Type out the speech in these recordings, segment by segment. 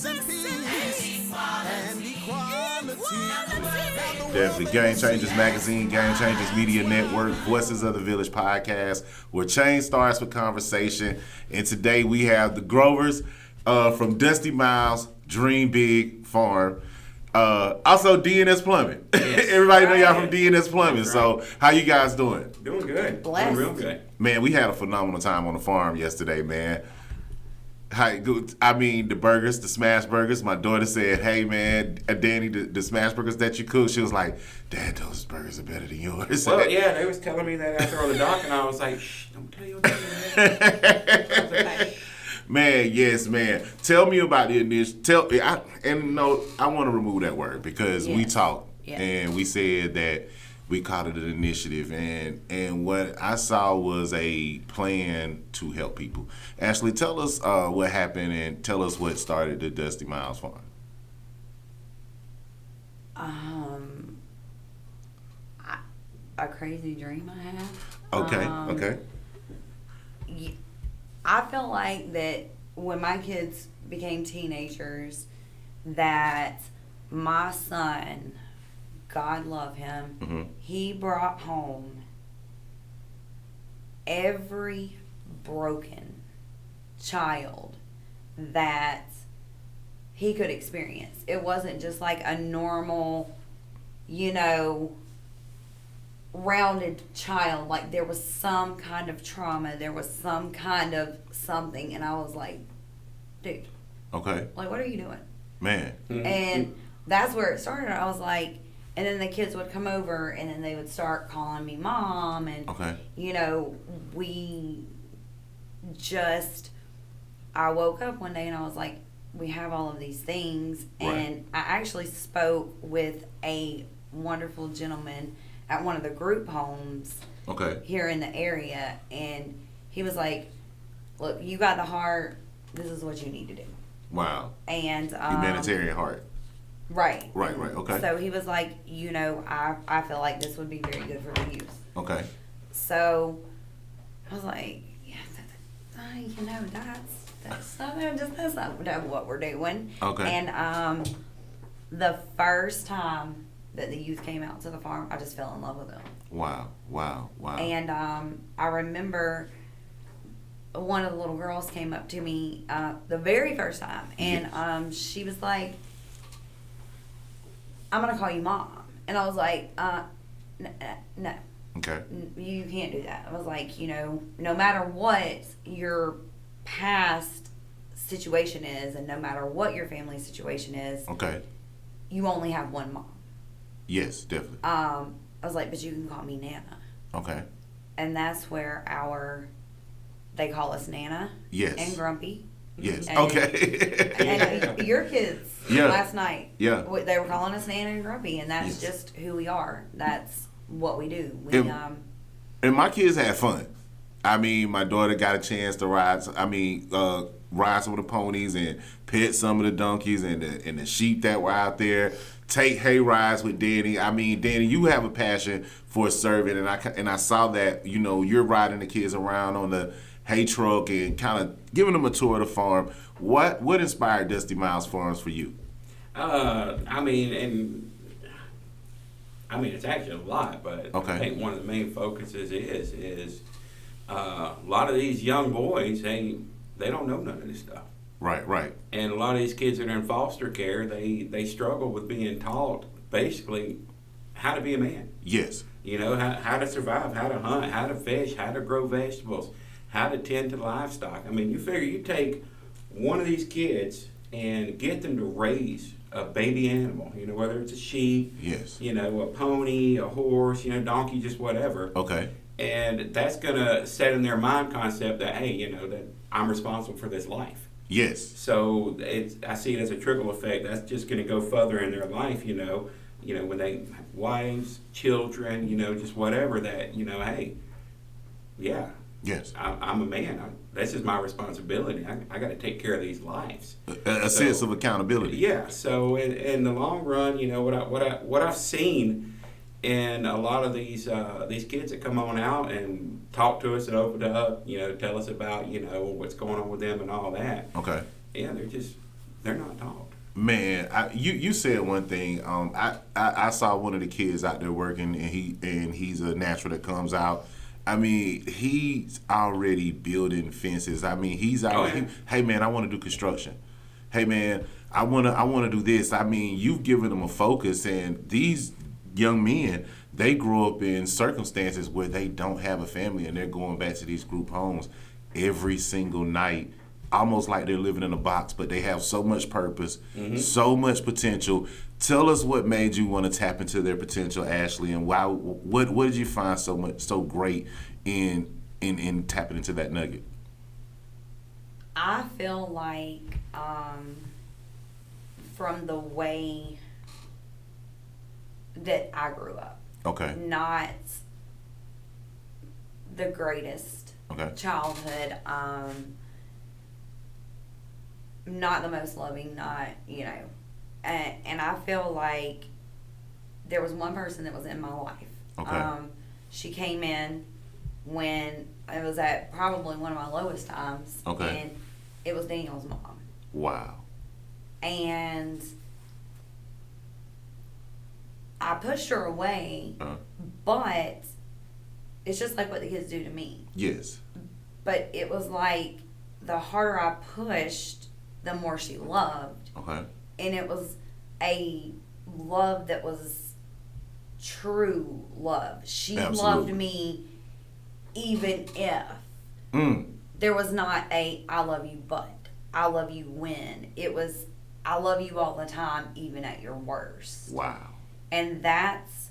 justice and peace and equality. Definitely. Game Changers Magazine, Game Changers Media Network, Voices of the Village podcast, where change starts with conversation. And today we have the Grovers from Dusty Myles Dream Big Farm. Also D&S Plumbing. Yes. Everybody know y'all from D&S Plumbing. Right. So how you guys doing? Doing good. Blessed. Doing real good. Man, we had a phenomenal time on the farm yesterday, man. The burgers, the smash burgers. My daughter said, "Hey, man, Danny, the smash burgers that you cook," she was like, "Dad, those burgers are better than yours." Well, yeah, they was telling me that after on the dock, and I was like, "Shh, don't tell your dad." Man, yes, man. Tell me about the initiative. I want to remove that word because we talked and we said that we called it an initiative, and what I saw was a plan to help people. Ashley, tell us what happened and tell us what started the Dusty Myles Farm. A crazy dream I had. Okay. I felt like that when my kids became teenagers, that my son, God love him, he brought home every broken child that he could experience. It wasn't just like a normal, rounded child. Like there was some kind of trauma, there was some kind of something, and I was like, dude, Okay. like what are you doing? Man. And that's where it started. I was like, and then the kids would come over and then they would start calling me mom, and I woke up one day and I was like, we have all of these things. Right. And I actually spoke with a wonderful gentleman at one of the group homes here in the area, and he was like, look, you got the heart, this is what you need to do. Wow. And Humanitarian heart. Right. Okay. So he was like, I feel like this would be very good for the youth. Okay. So I was like, that's not what we're doing. Okay. And the first time that the youth came out to the farm, I just fell in love with them. Wow. And I remember one of the little girls came up to me the very first time, and she was like, I'm going to call you mom. And I was like, no. Okay. You can't do that. I was like, no matter what your past situation is, and no matter what your family situation is, you only have one mom. Yes, definitely. I was like, but you can call me Nana. Okay. And that's where they call us Nana. Yes. And Grumpy. Yes. And, Okay. And your kids last night, they were calling us Nana and Grumpy, and that's just who we are. That's what we do. And my kids had fun. I mean, my daughter got a chance to ride some of the ponies and pet some of the donkeys and the sheep that were out there. Take hay rides with Danny. I mean, Danny, you have a passion for serving, and I saw that you're riding the kids around on the hay truck and kind of giving them a tour of the farm. What inspired Dusty Myles Farms for you? It's actually a lot, but I think one of the main focuses is a lot of these young boys, they don't know none of this stuff. Right. And a lot of these kids that are in foster care, they struggle with being taught basically how to be a man. Yes. How to survive, how to hunt, how to fish, how to grow vegetables, how to tend to livestock. I mean, you figure you take one of these kids and get them to raise a baby animal, whether it's a sheep, a pony, a horse, donkey, just whatever. Okay. And that's going to set in their mind concept that, hey, that I'm responsible for this life. Yes. So I see it as a trickle effect. That's just going to go further in their life, when they have wives, children, just whatever that, hey, yeah. Yes. I'm a man. This is my responsibility. I got to take care of these lives. A sense of accountability. Yeah. So in the long run, what I've seen in a lot of these kids that come on out and talk to us and open up, tell us about what's going on with them and all that. Okay. Yeah, They're not taught. Man, you said one thing. I saw one of the kids out there working, and he's a natural that comes out. I mean, he's already building fences. I mean, he's already. Hey man, I want to do construction. Hey man, I wanna do this. I mean, you've given them a focus, and these young men, they grow up in circumstances where they don't have a family, and they're going back to these group homes every single night, almost like they're living in a box, but they have so much purpose, so much potential. Tell us what made you want to tap into their potential, Ashley, and why? What did you find so great in tapping into that nugget? I feel like from the way that I grew up, not the greatest childhood, not the most loving, not, and I feel like there was one person that was in my life. She came in when it was at probably one of my lowest times, and it was Daniel's mom. Wow. And I pushed her away, but it's just like what the kids do to me. Yes. But it was like the harder I pushed, the more she loved. Okay. And it was a love that was true love. She loved me even if there was not a I love you but, I love you when. It was I love you all the time, even at your worst. Wow. And that's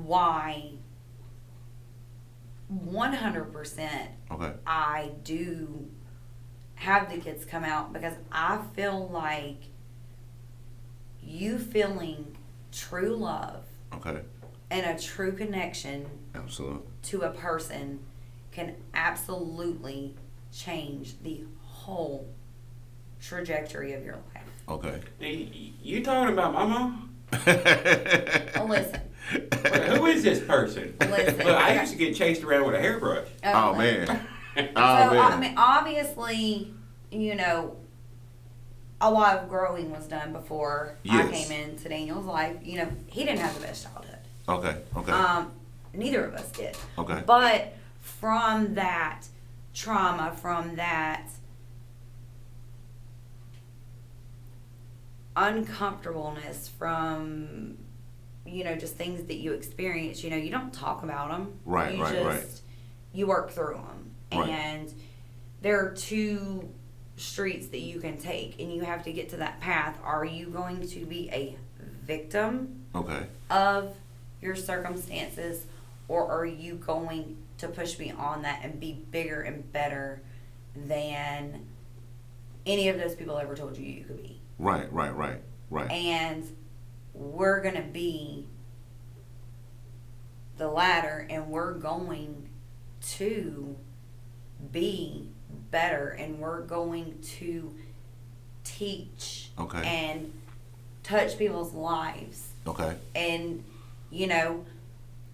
why 100% I do have the kids come out, because I feel like you feeling true love and a true connection to a person can absolutely change the whole trajectory of your life. Okay. You talking about my mom? Listen. Well, who is this person? Listen. Look, I used to get chased around with a hairbrush. Oh man. I mean, obviously, a lot of growing was done before I came into Daniel's life. He didn't have the best childhood. Okay. Neither of us did. Okay. But from that trauma, from that uncomfortableness, from just things that you experience, you don't talk about them. Right. You work through them. And there are two streets that you can take, and you have to get to that path. Are you going to be a victim of your circumstances, or are you going to push beyond that and be bigger and better than any of those people ever told you could be? Right. And we're going to be the latter, and we're going to be better, and we're going to teach and touch people's lives. And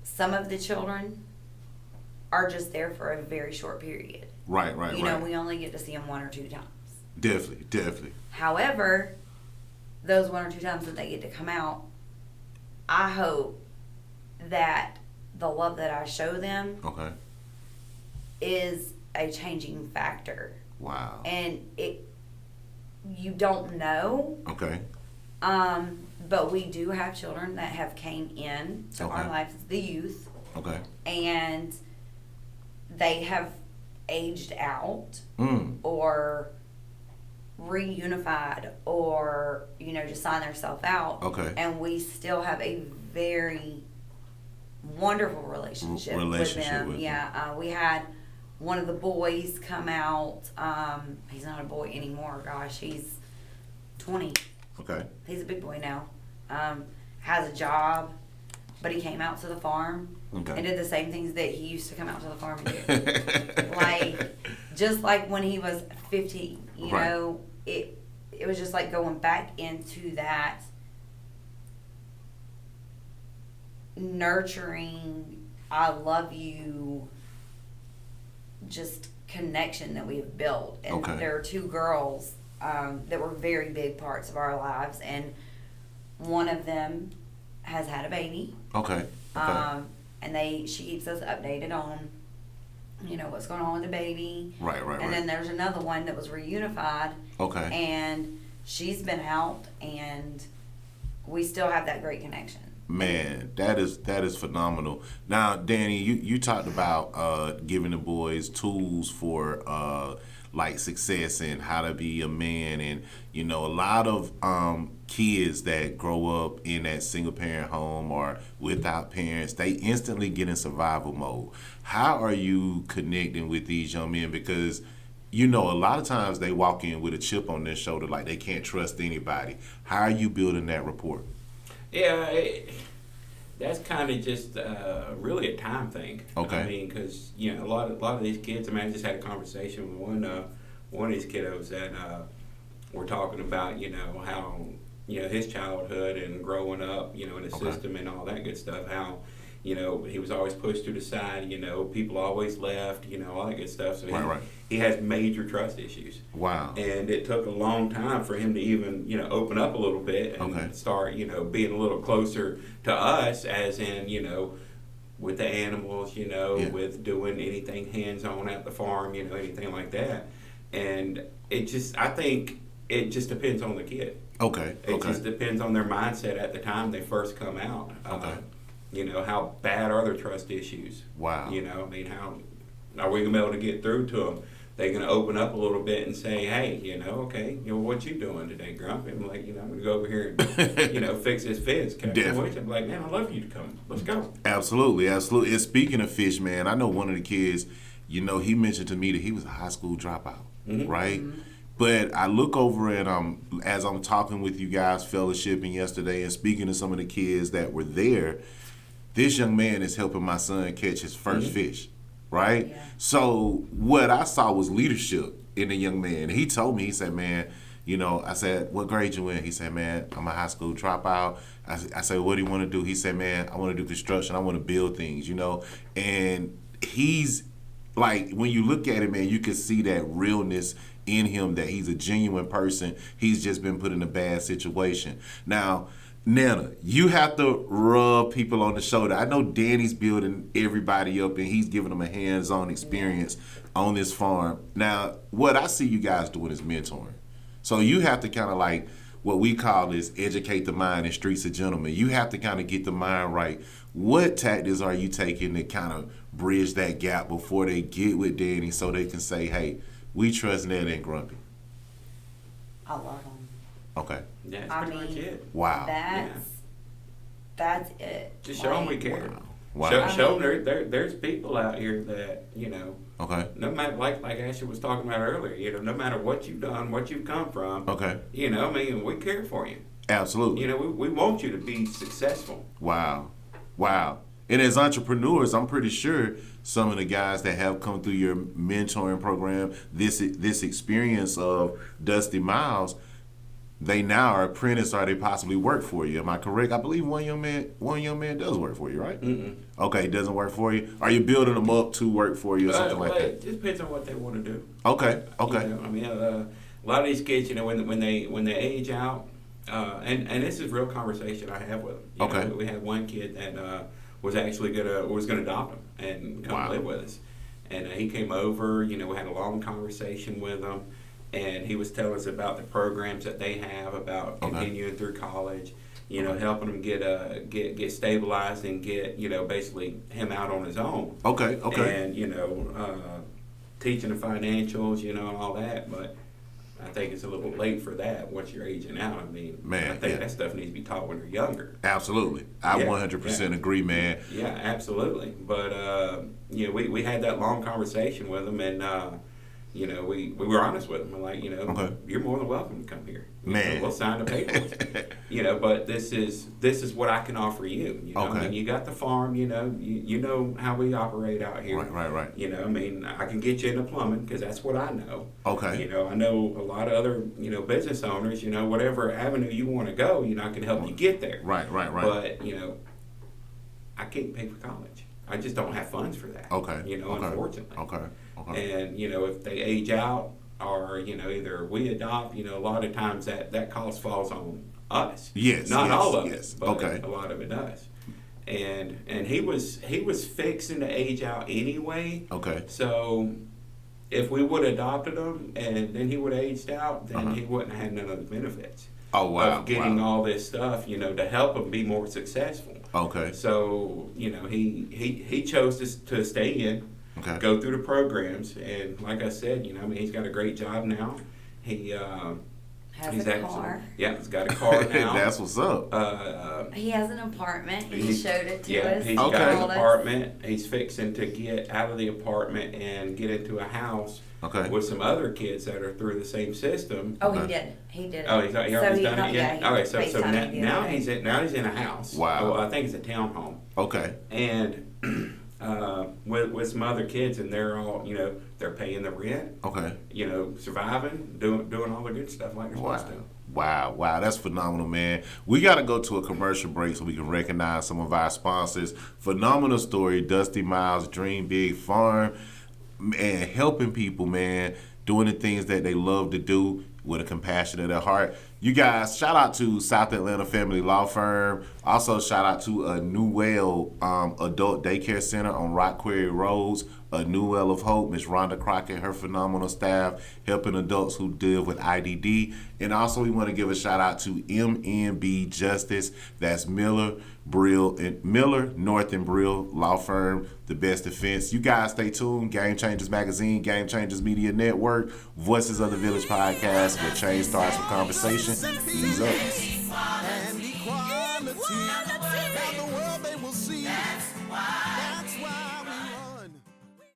some of the children are just there for a very short period. Right. We only get to see them one or two times. Definitely. However, those one or two times that they get to come out, I hope that the love that I show them is a changing factor. Wow. And you don't know. But we do have children that have came in to our lives, the youth. And they have aged out or reunified, or just signed themselves out. And we still have a very wonderful relationship with them. We had one of the boys come out. He's not a boy anymore. Gosh, he's 20. He's a big boy now. Has a job, but he came out to the farm and did the same things that he used to come out to the farm and do. Just like when he was 15, it was just like going back into that nurturing, I love you, just connection that we have built. And there are two girls that were very big parts of our lives, and one of them has had a baby. Okay. And she keeps us updated on, what's going on with the baby. Right. And then there's another one that was reunified. Okay. And she's been out, and we still have that great connection. Man, that is phenomenal. Now, Danny, you talked about giving the boys tools for like success and how to be a man, and a lot of kids that grow up in that single parent home or without parents, they instantly get in survival mode. How are you connecting with these young men? Because a lot of times they walk in with a chip on their shoulder, like they can't trust anybody. How are you building that rapport? Yeah, that's kind of just really a time thing. Okay. I mean, because a lot of these kids. I mean, I just had a conversation with one of these kiddos that we're talking about. How his childhood and growing up. In the system and all that good stuff. How he was always pushed to the side. People always left. All that good stuff. So he has major trust issues. Wow. And it took a long time for him to even, open up a little bit and start, being a little closer to us, as in, with the animals, with doing anything hands-on at the farm, anything like that. And I think it just depends on the kid. Okay. It just depends on their mindset at the time they first come out. How bad are their trust issues? Wow. I mean, how are we going to be able to get through to them? They're going to open up a little bit and say, hey, okay, what you doing today, Grump? I'm like, I'm going to go over here and, fix this fish. Can I come with you? I'm like, man, I'd love for you to come. Let's go. Absolutely. And speaking of fish, man, I know one of the kids, he mentioned to me that he was a high school dropout, right? Mm-hmm. But I look over at, as I'm talking with you guys, fellowshipping yesterday and speaking to some of the kids that were there, this young man is helping my son catch his first fish. Right? Yeah. So what I saw was leadership in the young man. He told me, he said, man, I said, what grade you in? He said, man, I'm a high school dropout. I said, what do you want to do? He said, man, I want to do construction. I want to build things, And he's like, when you look at it, man, you can see that realness in him, that he's a genuine person. He's just been put in a bad situation. Now, Nana, you have to rub people on the shoulder. I know Danny's building everybody up and he's giving them a hands-on experience on this farm. Now, what I see you guys doing is mentoring. So you have to kind of like what we call is educate the mind in Streets of Gentlemen. You have to kind of get the mind right. What tactics are you taking to kind of bridge that gap before they get with Danny so they can say, hey, we trust Nana and Grumpy? I love them. Okay. Yeah, that's pretty much it. Wow. That's it. Just show them we care. Wow. Show them there's people out here that, okay. No matter, like Ashley was talking about earlier, no matter what you've done, what you've come from, okay. We care for you. Absolutely. We want you to be successful. Wow. And as entrepreneurs, I'm pretty sure some of the guys that have come through your mentoring program, this experience of Dusty Myles, they now are apprentice or they possibly work for you. Am I correct? I believe one young man does work for you, right? Mm-mm. Okay, doesn't work for you. Are you building them up to work for you or something like that? It just depends on what they want to do. Okay. A lot of these kids, when they age out, and this is real conversation I have with them. Okay. We had one kid that was gonna adopt him and come live with us, and he came over. We had a long conversation with him. And he was telling us about the programs that they have about continuing through college, helping them get stabilized and get, basically him out on his own. Okay. And, teaching the financials, and all that. But I think it's a little late for that once you're aging out. I mean, I think that stuff needs to be taught when they're younger. Absolutely. I 100% agree, man. Yeah, absolutely. But, we had that long conversation with them and, we were honest with them. We're like, you're more than welcome to come here. Man, we'll sign the papers. But this is what I can offer you. Okay. I mean, you got the farm. You know how we operate out here. Right. I can get you into plumbing because that's what I know. Okay. I know a lot of other business owners. Whatever avenue you want to go, I can help you get there. Right. But I can't pay for college. I just don't have funds for that. Okay. Unfortunately. Okay. And if they age out, or either we adopt. A lot of times that cost falls on us. Yes, not yes, all of yes. it, but Okay. a lot of it does. And he was fixing to age out anyway. Okay. So if we would have adopted him and then he would have aged out, then he wouldn't have had none of the benefits. Oh, wow. Of getting all this stuff, to help him be more successful. Okay. So, he chose to stay in, go through the programs, and like I said, he's got a great job now. He Has a car. Yeah, he's got a car now. That's what's up. He has an apartment. He showed it to us. He's got an apartment. He's fixing to get out of the apartment and get into a house with some other kids that are through the same system. Oh, he did. He did it. Oh, he already done it yet? Yeah, okay, so now he's in a house. Wow. Well, I think it's a townhome. Okay. And with some other kids, and they're all, they're paying the rent. Okay. Surviving, doing all the good stuff like they're supposed to. Wow, that's phenomenal, man. We got to go to a commercial break so we can recognize some of our sponsors. Phenomenal story, Dusty Myles, Dream Big Farm, and helping people, man, doing the things that they love to do with a compassion in their heart. You guys, shout out to South Atlanta Family Law Firm. Also, shout out to a New Well Adult Daycare Center on Rock Quarry Roads. A New Well of Hope, Miss Rhonda Crockett, her phenomenal staff, helping adults who deal with IDD. And also, we want to give a shout out to MNB Justice. That's Miller, North and Brill Law Firm, the best defense. You guys stay tuned. Game Changers Magazine, Game Changers Media Network, Voices of the Village podcast, where change starts with conversation. Ease up. And equality.